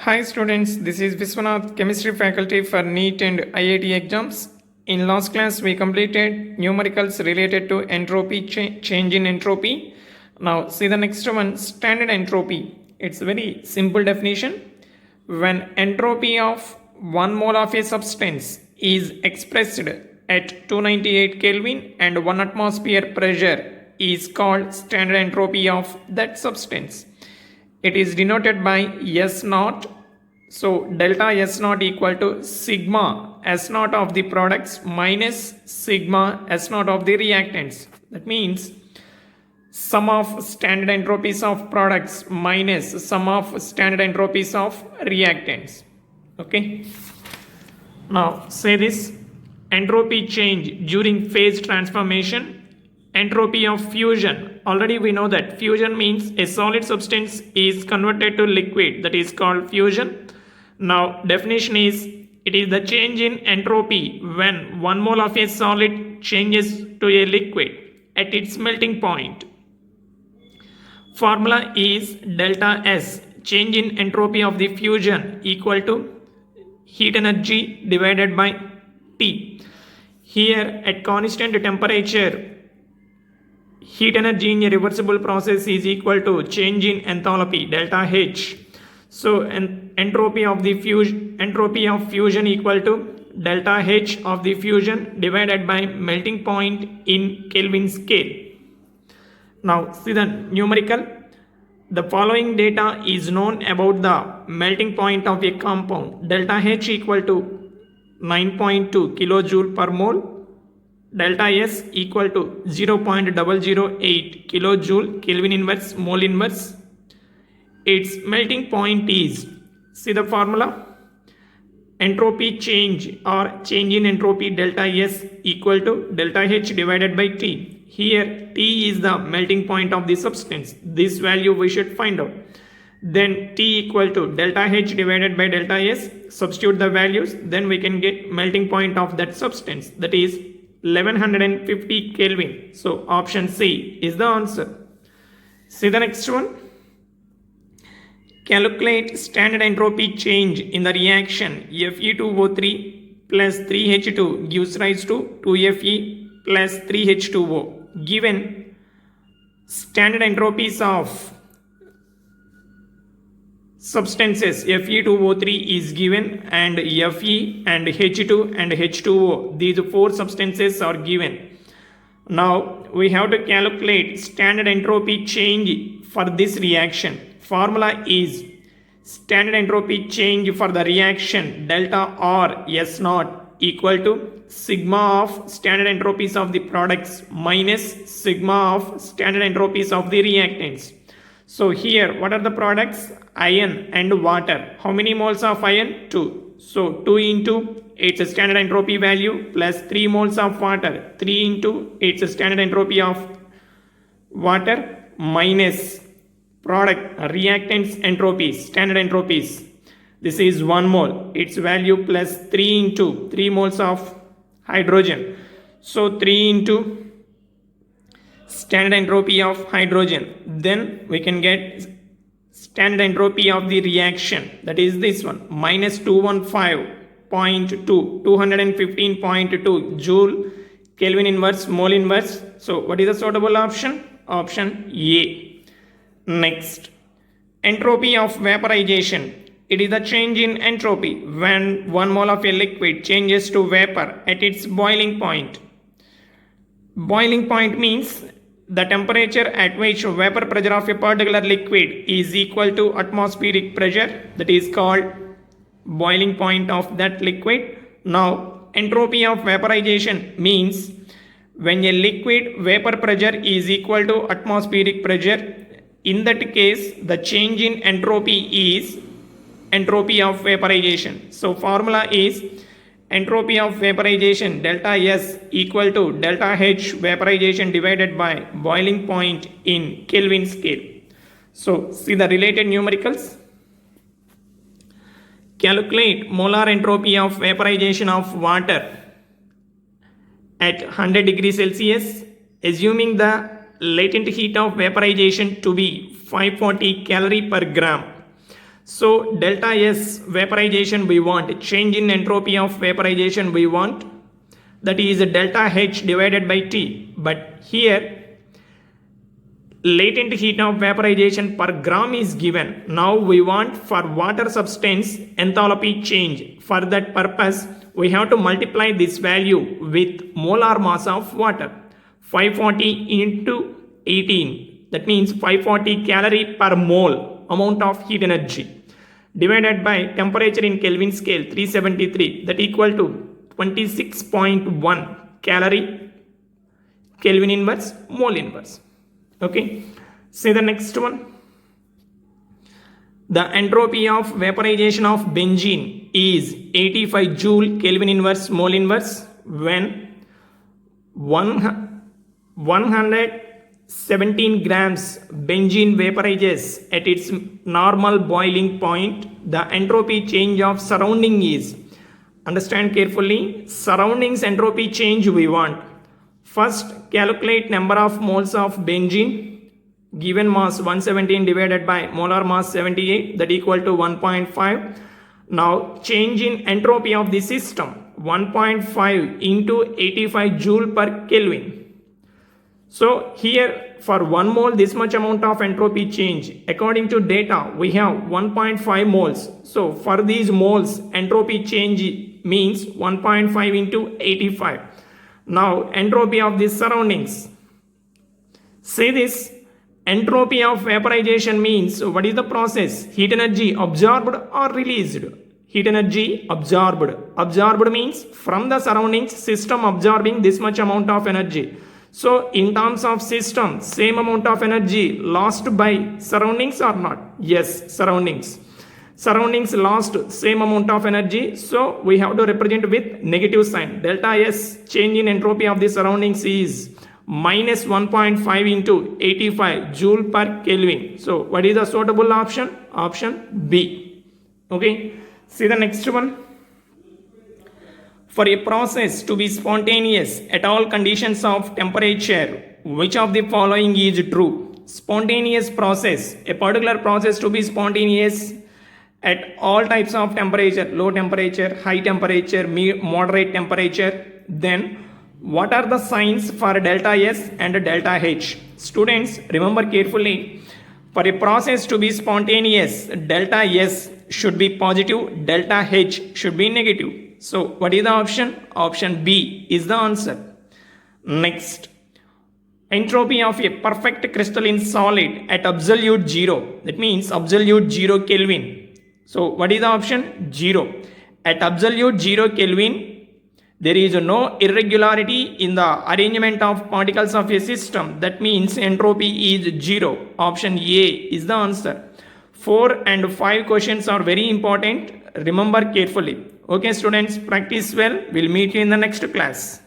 Hi students, this is Viswanath, chemistry faculty for NEET and IIT exams. In last class, we completed numericals related to entropy, change in entropy. Now see the next one, standard entropy. It's a very simple definition. When entropy of 1 mole of a substance is expressed at 298 Kelvin and 1 atmosphere pressure is called standard entropy of that substance. It is denoted by S naught. So delta S naught equal to sigma S naught of the products minus sigma S naught of the reactants. That means sum of standard entropies of products minus sum of standard entropies of reactants. Okay. Now say this: entropy change during phase transformation. Entropy of fusion. Already we know that fusion means a solid substance is converted to liquid, that is called fusion. Now definition is, it is the change in entropy when 1 mole of a solid changes to a liquid at its melting point. Formula is delta S, change in entropy of the fusion, equal to heat energy divided by T. Here at constant temperature, heat energy in a reversible process is equal to change in enthalpy delta H. So entropy of fusion equal to delta H of the fusion divided by melting point in Kelvin scale. Now see the numerical. The following data is known about the melting point of a compound. Delta H equal to 9.2 kilojoule per mole. Delta S equal to 0.008 kilojoule Kelvin inverse mole inverse. Its melting point is, see the formula, entropy change or change in entropy delta S equal to delta H divided by T. Here T is the melting point of the substance. This value we should find out. Then T equal to delta H divided by delta S. Substitute the values. Then we can get melting point of that substance. That is 1150 Kelvin. So option C is the answer. See the next one. Calculate standard entropy change in the reaction Fe2O3 plus 3H2 gives rise to 2Fe plus 3H2O. Given standard entropies of substances Fe2O3 is given and Fe and H2 and H2O, these four substances are given. Now we have to calculate standard entropy change for this reaction. Formula is standard entropy change for the reaction delta R S naught equal to sigma of standard entropies of the products minus sigma of standard entropies of the reactants. So here what are the products? Iron and water. How many moles of iron? 2. So 2 into its standard entropy value plus 3 moles of water. 3 into its standard entropy of water minus product reactants entropies, standard entropies. This is 1 mole. Its value plus 3 into 3 moles of hydrogen. So 3 into standard entropy of hydrogen. Then we can get standard entropy of the reaction. That is this one. Minus 215.2, 215.2 joule Kelvin inverse mole inverse. So what is the suitable option? Option A. Next, entropy of vaporization. It is the change in entropy when 1 mole of a liquid changes to vapor at its boiling point. Boiling point means the temperature at which vapor pressure of a particular liquid is equal to atmospheric pressure. That is called boiling point of that liquid. Now, entropy of vaporization means when a liquid vapor pressure is equal to atmospheric pressure. In that case, the change in entropy is entropy of vaporization. So formula is entropy of vaporization delta S equal to delta H vaporization divided by boiling point in Kelvin scale. So see the related numericals. Calculate molar entropy of vaporization of water at 100 degrees Celsius, assuming the latent heat of vaporization to be 540 calorie per gram. So delta S vaporization we want, change in entropy of vaporization we want, that is delta H divided by T. But here latent heat of vaporization per gram is given. Now we want for water substance enthalpy change. For that purpose we have to multiply this value with molar mass of water. 540 into 18, that means 540 calorie per mole amount of heat energy, divided by temperature in Kelvin scale 373, that equal to 26.1 calorie Kelvin inverse mole inverse. Okay, see the next one. The entropy of vaporization of benzene is 85 joule Kelvin inverse mole inverse when 117 grams benzene vaporizes at its normal boiling point. The entropy change of surrounding is, understand carefully, surroundings entropy change we want. First calculate number of moles of benzene, given mass 117 divided by molar mass 78, that equal to 1.5. Now change in entropy of the system, 1.5 into 85 joule per Kelvin. So here for 1 mole this much amount of entropy change. According to data we have 1.5 moles. So for these moles entropy change means 1.5 into 85. Now entropy of the surroundings. Say this, entropy of vaporization means what is the process? Heat energy absorbed or released? Heat energy absorbed. Absorbed means from the surroundings system absorbing this much amount of energy. So in terms of system, same amount of energy lost by surroundings or not? Yes, surroundings. Surroundings lost same amount of energy, so we have to represent with negative sign. Delta S change in entropy of the surroundings is minus 1.5 into 85 joule per Kelvin. So what is the suitable option? Option B. Okay, see the next one. For a process to be spontaneous at all conditions of temperature, which of the following is true? Spontaneous process, a particular process to be spontaneous at all types of temperature, low temperature, high temperature, moderate temperature. Then what are the signs for delta S and delta H? Students, remember carefully, for a process to be spontaneous, delta S should be positive, delta H should be negative. So what is the option? Option B is the answer. Next, entropy of a perfect crystalline solid at absolute zero, that means absolute 0 Kelvin. So what is the option? 0. At absolute 0 Kelvin, there is no irregularity in the arrangement of particles of a system. That means entropy is 0. Option A is the answer. 4 and 5 questions are very important. Remember carefully. Okay students, practice well. We'll meet you in the next class.